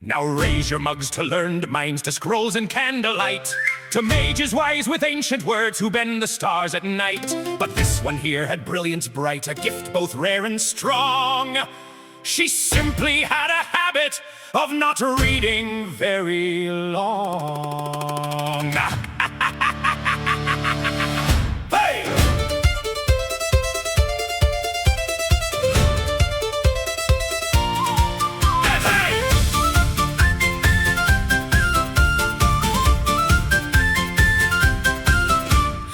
Now raise your mugs to learned minds, to scrolls and candlelight, to mages wise with ancient words who bend the stars at night. But this one here had brilliance bright, a gift both rare and strong. She simply had a habit of not reading very long. Hey!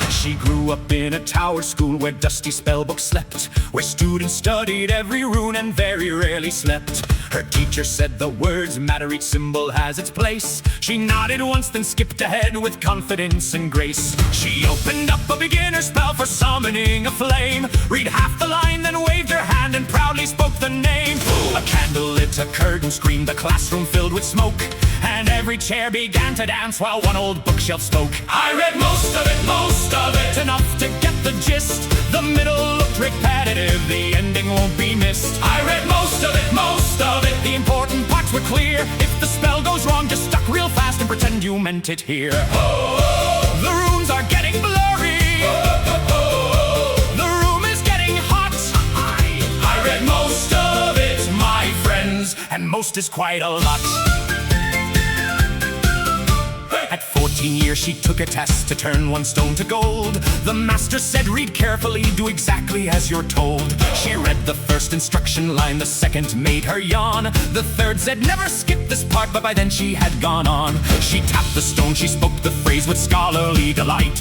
She grew up in a tower school where dusty spellbooks slept, where students studied every rune and very rarely slept. Her teacher said the words matter, each symbol has its place. She nodded once, then skipped ahead with confidence and grace. She opened up a beginner spell for summoning a flame, read half the line, then waved her hand and proudly spoke the name. A candle lit, a curtain screamed, the classroom filled with smoke, and every chair began to dance while one old bookshelf spoke. I read most of it, enough to get the gist. The middle looked repetitive, the ending won't be missed. I read most of it. The important parts were clear. If the spell goes wrong, just duck real fast and pretend you meant it here. The runes are getting blurry. The room is getting hot. I read most of it, my friends, and most is quite a lot. At 14 years she took a test to turn one stone to gold. The master said, read carefully, do exactly as you're told. She read the first instruction line, the second made her yawn. The third said, never skip this part, but by then she had gone on. She tapped the stone, she spoke the phrase with scholarly delight.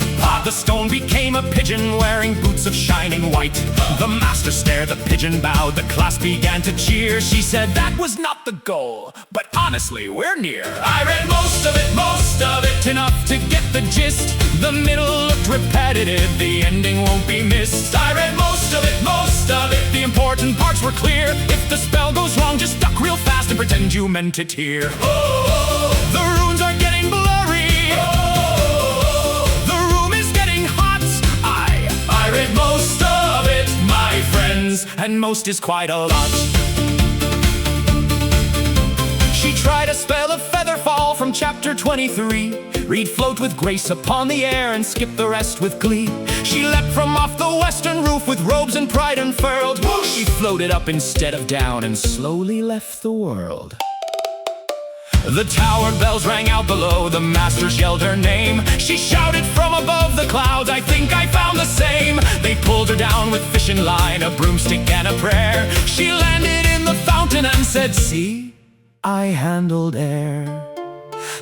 The stone became a pigeon wearing boots of shining white. The master stared, the pigeon bowed, the class began to cheer. She said, that was not the goal, but honestly, we're near. I read most of it, enough to get the gist. The middle looked repetitive, the ending won't be missed. I read most of it, the important parts were clear. If the spell goes wrong, just duck real fast and pretend you meant it here. The runes are getting blurry. The room is getting hot. I read most of it, my friends, and most is quite a lot. She tried a spell of feather fall from chapter 23. Read float with grace upon the air and skip the rest with glee. She leapt from off the western roof with robes and pride unfurled. Whoosh! She floated up instead of down and slowly left the world. The tower bells rang out below, the masters yelled her name. She shouted from above the clouds, I think I found the same. They pulled her down with fishing line, a broomstick and a prayer. She landed in the fountain and said, see, I handled air.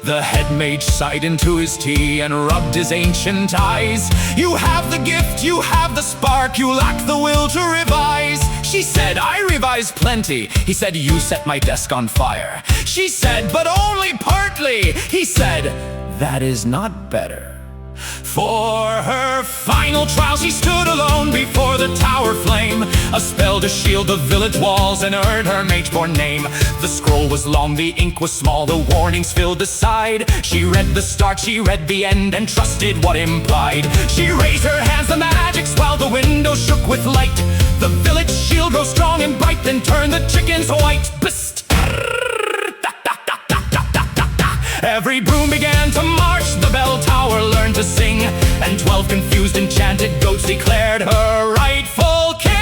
The head mage sighed into his tea and rubbed his ancient eyes. You have the gift, you have the spark, you lack the will to revise. She said, I revise plenty. He said, you set my desk on fire. She said, but only partly. He said, that is not better. For her final trial she stood alone before the tower flame, a spell to shield the village walls and earn her mage-born name. The scroll was long, the ink was small, the warnings filled the side. She read the start, she read the end, and trusted what implied. She raised her hands, the magic swelled, the window shook with light. The village shield rose strong and bright, then turned the chickens white. Bst! Every broom began to march, the bell tower learned to sing, and 12 confused enchanted goats declared her rightful king.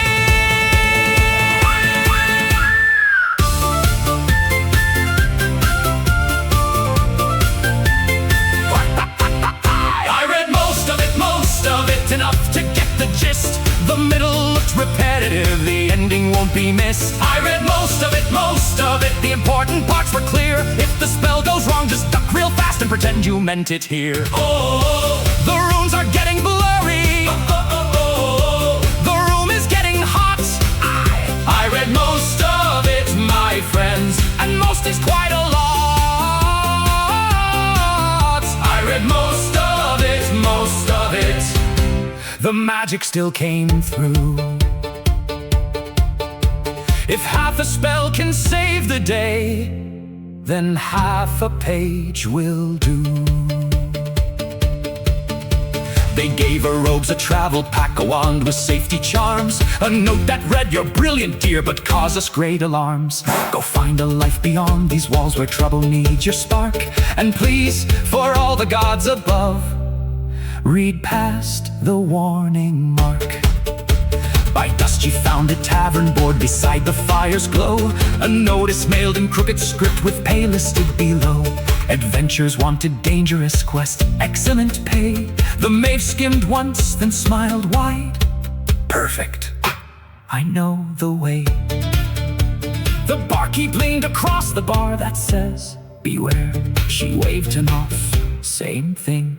I read most of it, enough to get the gist. The middle looked repetitive, the ending won't be missed. I read most of it, the important parts were clear. If the spell goes wrong, just duck real fast and pretend you meant it here. The runes are getting blurry. The room is getting hot. I read most of it, my friends, and most is quite a lot. I read most of it. The magic still came through. If half a spell can save the day, then half a page will do. They gave her robes, a travel pack, a wand with safety charms, a note that read, "You're brilliant, dear, but cause us great alarms. Go find a life beyond these walls where trouble needs your spark. And please, for all the gods above, read past the warning mark." By dusk she found a tavern board beside the fire's glow, a notice mailed in crooked script with pay listed below. Adventures wanted, dangerous quest, excellent pay. The mage skimmed once, then smiled wide. "Perfect, I know the way." The barkeep leaned across the bar that says, "Beware." She waved him off, same thing.